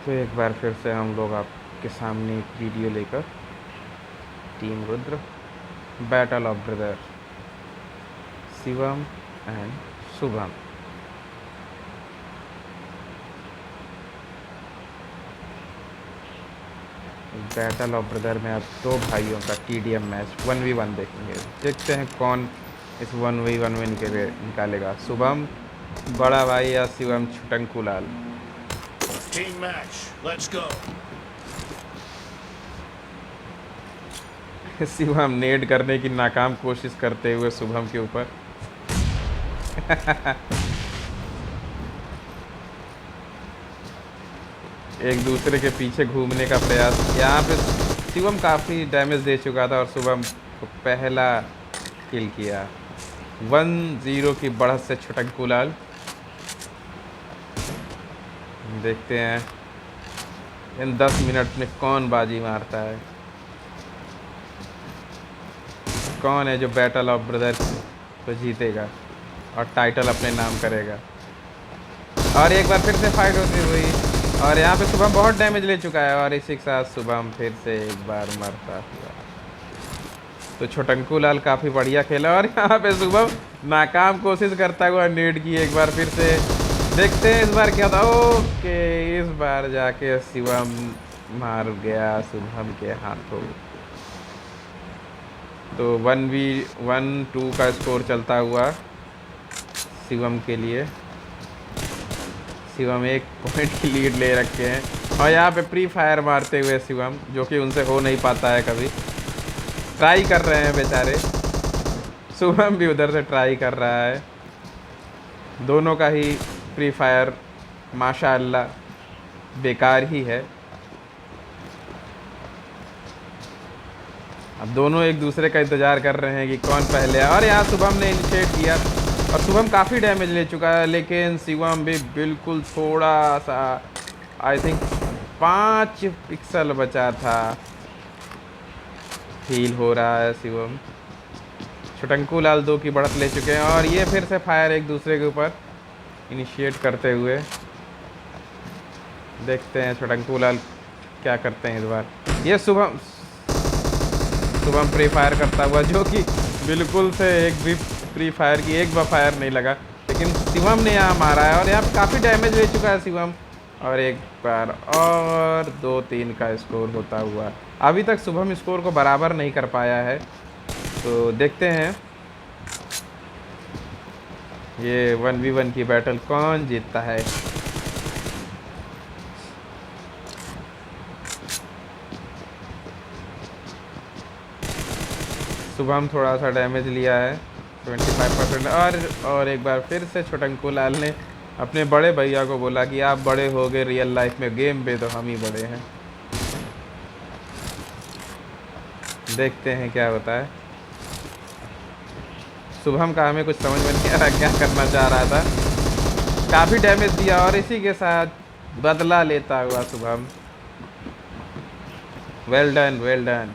तो एक बार फिर से हम लोग आपके सामने एक वीडियो लेकर team Rudra battle of brother Shivam and Shubham. Battle of brother में अब दो भाइयों का टीडीएम मैच 1v1 देखेंगे। देखते हैं कौन इस 1v1 में निकालेगा, शुभम बड़ा भाई या शिवम छुटंकू लाल। Team match, let's go. Shivam नेड करने की नाकाम कोशिश करते हुए शुभम के ऊपर। एक दूसरे के पीछे घूमने का प्रयास। यहाँ पे शिवम काफ़ी डैमेज दे चुका था और शुभम को पहला किल किया। 1-0 की बढ़त से छुटंकू लाल। देखते हैं इन 10 मिनट में कौन बाजी मारता है, कौन है जो बैटल ऑफ ब्रदर को जीतेगा और टाइटल अपने नाम करेगा। और एक बार फिर से फाइट होती हुई, और यहाँ पे शुभम बहुत डैमेज ले चुका है और इसी के साथ शुभम फिर से एक बार मरता हुआ। तो छुटंकू लाल काफ़ी बढ़िया खेला और यहाँ पे शुभम नाकाम कोशिश करता हुआ नेड की एक बार फिर से। देखते हैं इस बार क्या था। ओके, इस बार जाके शिवम मार गया शुभम के हाथों। तो 1v1-2 का स्कोर चलता हुआ शिवम के लिए। शिवम 1 पॉइंट की लीड ले रखे हैं और यहाँ पे प्री फायर मारते हुए शिवम, जो कि उनसे हो नहीं पाता है कभी। ट्राई कर रहे हैं बेचारे, शुभम भी उधर से ट्राई कर रहा है। दोनों का ही प्री फायर माशाअल्लाह बेकार ही है। अब दोनों एक दूसरे का इंतज़ार कर रहे हैं कि कौन पहले है। और यहाँ शुभम ने इनिशिएट किया और शुभम काफ़ी डैमेज ले चुका है, लेकिन शिवम भी बिल्कुल थोड़ा सा, आई थिंक 5 पिक्सल बचा था। हील हो रहा है शिवम। छुटंकू लाल 2 की बढ़त ले चुके हैं और ये फिर से फायर एक दूसरे के ऊपर इनिशिएट करते हुए। देखते हैं छुटंकू लाल क्या करते हैं इस बार। ये शुभम प्री फायर करता हुआ, जो कि बिल्कुल से एक भी प्री फायर की एक बार फायर नहीं लगा, लेकिन शिवम ने यहाँ मारा है और यहाँ पे काफ़ी डैमेज ले चुका है शिवम। और एक बार और 2-3 का स्कोर होता हुआ। अभी तक शुभम स्कोर को बराबर नहीं कर पाया है, तो देखते हैं ये 1v1 की बैटल कौन जीतता है। शुभम थोड़ा सा डैमेज लिया है 25%। और एक बार फिर से छुटंकू लाल ने अपने बड़े भैया को बोला कि आप बड़े हो गए रियल लाइफ में, गेम पे तो हम ही बड़े हैं। देखते हैं क्या होता है। शुभम का हमें कुछ समझ में नहीं आ रहा क्या करना चाह रहा था। काफ़ी डैमेज दिया और इसी के साथ बदला लेता हुआ Shubham. Well done, well done.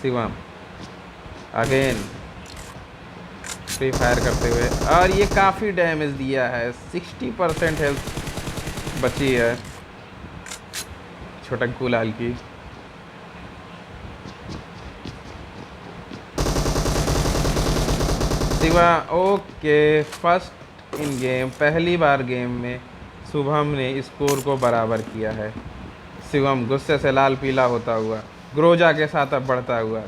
Shivam again free fire करते हुए, और ये काफ़ी डैमेज दिया है। 60% हेल्थ बची है छुटंकू लाल की। Shiva okay, first in game, पहली बार गेम में शुभम ने स्कोर को बराबर किया है। शिवम गुस्से से लाल पीला होता हुआ ग्रोजा के साथ अब बढ़ता हुआ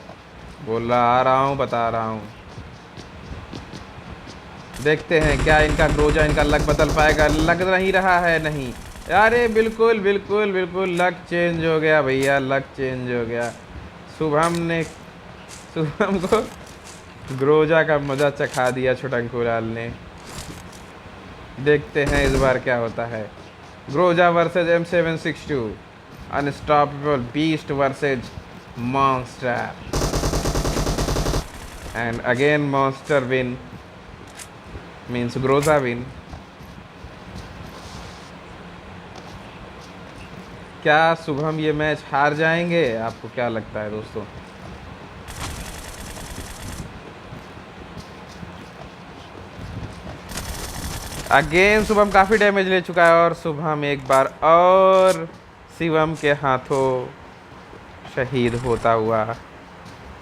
बोल रहा, आ रहा हूँ, बता रहा हूँ। देखते हैं क्या इनका ग्रोजा, इनका लक बदल पाएगा। लग नहीं रहा है, नहीं। अरे बिल्कुल बिल्कुल बिल्कुल लक चेंज हो गया भैया, लक चेंज हो गया। शुभम को ग्रोजा का मजा चखा दिया छुटंकू लाल ने। देखते हैं इस बार क्या होता है। Groza versus M762, unstoppable beast versus monster, and again monster win means Groza win. क्या शुभम ये मैच हार जाएंगे? आपको क्या लगता है दोस्तों? अगेन शुभम काफ़ी डैमेज ले चुका है और शुभम एक बार और शिवम के हाथों शहीद होता हुआ।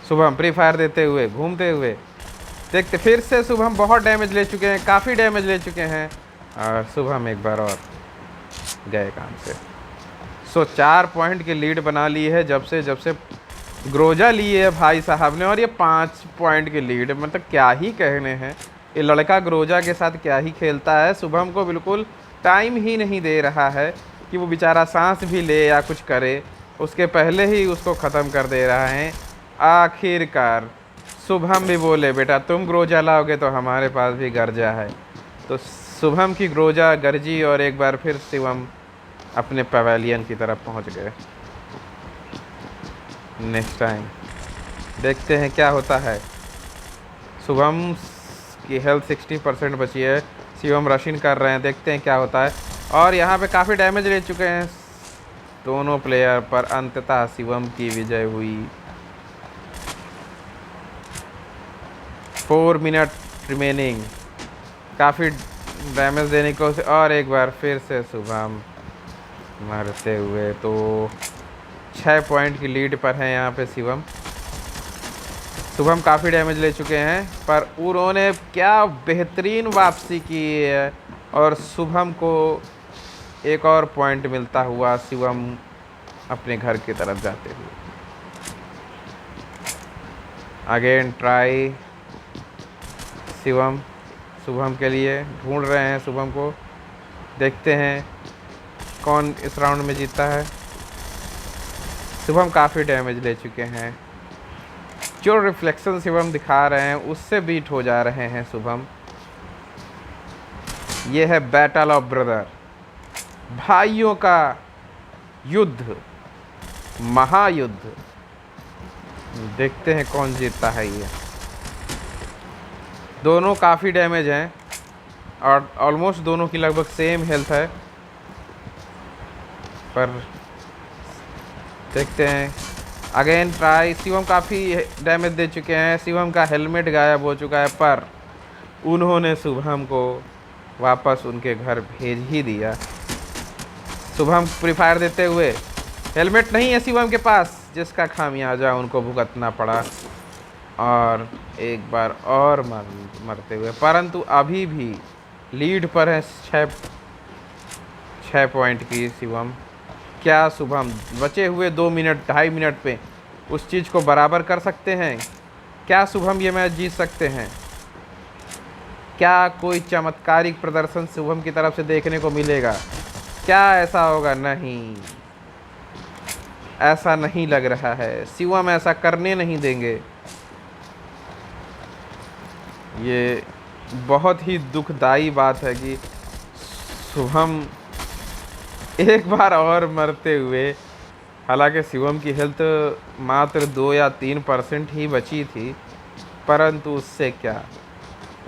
शुभम प्री फायर देते हुए घूमते हुए देखते, फिर से शुभम बहुत डैमेज ले चुके हैं, काफ़ी डैमेज ले चुके हैं और शुभम एक बार और गए काम से। 4 पॉइंट की लीड बना ली है जब से ग्रोजा ली है भाई साहब ने, और ये 5 पॉइंट की लीड, मतलब क्या ही कहने हैं। ये लड़का ग्रोजा के साथ क्या ही खेलता है, शुभम को बिल्कुल टाइम ही नहीं दे रहा है कि वो बेचारा सांस भी ले या कुछ करे, उसके पहले ही उसको ख़त्म कर दे रहा है। आखिरकार शुभम भी बोले बेटा तुम ग्रोजा लाओगे तो हमारे पास भी गर्जा है, तो शुभम की ग्रोजा गर्जी और एक बार फिर शिवम अपने पवेलियन की तरफ पहुंच गए। नेक्स्ट टाइम देखते हैं क्या होता है। शुभम की हेल्थ 60% बची है, शिवम रशिंग कर रहे हैं, देखते हैं क्या होता है। और यहाँ पे काफ़ी डैमेज ले चुके हैं दोनों प्लेयर, पर अंततः शिवम की विजय हुई। 4 मिनट रिमेनिंग, काफ़ी डैमेज देने को और एक बार फिर से शुभम मरते हुए। तो 6 पॉइंट की लीड पर है यहाँ पे शिवम। शुभम काफ़ी डैमेज ले चुके हैं पर उन्होंने क्या बेहतरीन वापसी की है और शुभम को एक और पॉइंट मिलता हुआ शिवम अपने घर की तरफ जाते हुए। अगेन ट्राई शुभम के लिए ढूंढ रहे हैं शुभम को, देखते हैं कौन इस राउंड में जीतता है। शुभम काफ़ी डैमेज ले चुके हैं, जो रिफ्लेक्शन शिवम दिखा रहे हैं उससे बीट हो जा रहे हैं शुभम। ये है बैटल ऑफ ब्रदर, भाइयों का युद्ध, महायुद्ध। देखते हैं कौन जीतता है। ये दोनों काफ़ी डैमेज हैं और ऑलमोस्ट दोनों की लगभग सेम हेल्थ है, पर देखते हैं। अगेन ट्राई, शिवम काफ़ी डैमेज दे चुके हैं, शिवम का हेलमेट गायब हो चुका है, पर उन्होंने शुभम को वापस उनके घर भेज ही दिया। शुभम प्री फायर देते हुए, हेलमेट नहीं है शिवम के पास, जिसका खामियाजा उनको भुगतना पड़ा और एक बार और मरते हुए, परंतु अभी भी लीड पर है 6 पॉइंट की शिवम। क्या शुभम बचे हुए 2 मिनट 2.5 मिनट पे उस चीज़ को बराबर कर सकते हैं? क्या शुभम ये मैच जीत सकते हैं? क्या कोई चमत्कारिक प्रदर्शन शुभम की तरफ से देखने को मिलेगा? क्या ऐसा होगा? नहीं, ऐसा नहीं लग रहा है। शिवम ऐसा करने नहीं देंगे। ये बहुत ही दुखदाई बात है कि शुभम एक बार और मरते हुए, हालांकि शिवम की हेल्थ मात्र 2 या 3% ही बची थी, परंतु उससे क्या,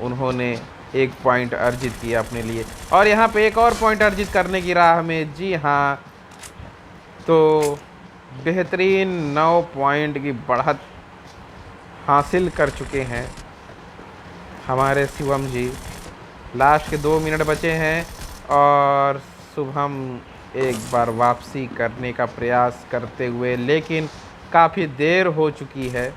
उन्होंने 1 पॉइंट अर्जित किया अपने लिए और यहाँ पे एक और पॉइंट अर्जित करने की राह में। जी हाँ, तो बेहतरीन 9 पॉइंट की बढ़त हासिल कर चुके हैं हमारे शिवम जी। लास्ट के 2 मिनट बचे हैं और शुभम एक बार वापसी करने का प्रयास करते हुए, लेकिन काफ़ी देर हो चुकी है।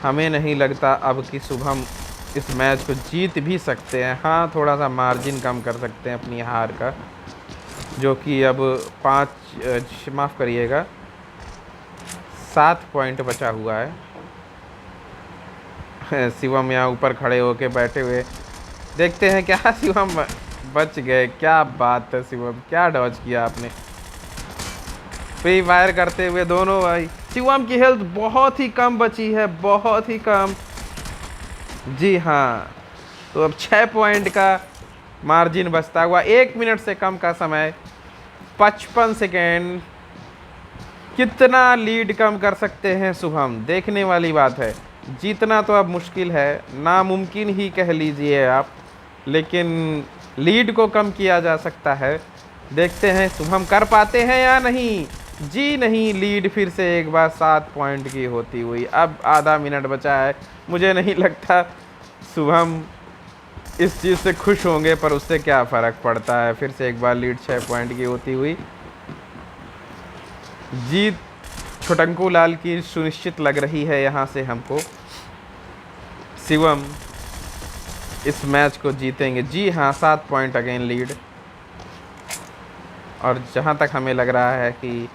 हमें नहीं लगता अब कि शुभम इस मैच को जीत भी सकते हैं। हाँ, थोड़ा सा मार्जिन कम कर सकते हैं अपनी हार का, जो कि अब 7 पॉइंट बचा हुआ है। शिवम यहाँ ऊपर खड़े होके बैठे हुए, देखते हैं क्या शिवम बच गए। क्या बात है शिवम, क्या डॉज किया आपने फ्री फायर करते हुए दोनों भाई। शिवम की हेल्थ बहुत ही कम बची है, बहुत ही कम। जी हाँ, तो अब 6 पॉइंट का मार्जिन बचता हुआ, 1 मिनट से कम का समय, 55 सेकेंड। कितना लीड कम कर सकते हैं शुभम, देखने वाली बात है। जीतना तो अब मुश्किल है, नामुमकिन ही कह लीजिए आप, लेकिन लीड को कम किया जा सकता है। देखते हैं शुभम कर पाते हैं या नहीं। जी नहीं, लीड फिर से एक बार 7 पॉइंट की होती हुई। अब आधा मिनट बचा है, मुझे नहीं लगता शुभम इस चीज़ से खुश होंगे, पर उससे क्या फ़र्क पड़ता है। फिर से एक बार लीड 6 पॉइंट की होती हुई। जीत छोटंकू लाल की सुनिश्चित लग रही है यहाँ से हमको। शिवम इस मैच को जीतेंगे। जी हाँ, 7 पॉइंट अगेन लीड। और जहाँ तक हमें लग रहा है कि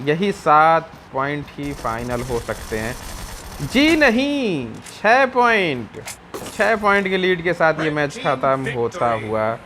यही 7 पॉइंट ही फाइनल हो सकते हैं। जी नहीं, 6 पॉइंट। 6 पॉइंट के लीड के साथ ये मैच ख़त्म होता हुआ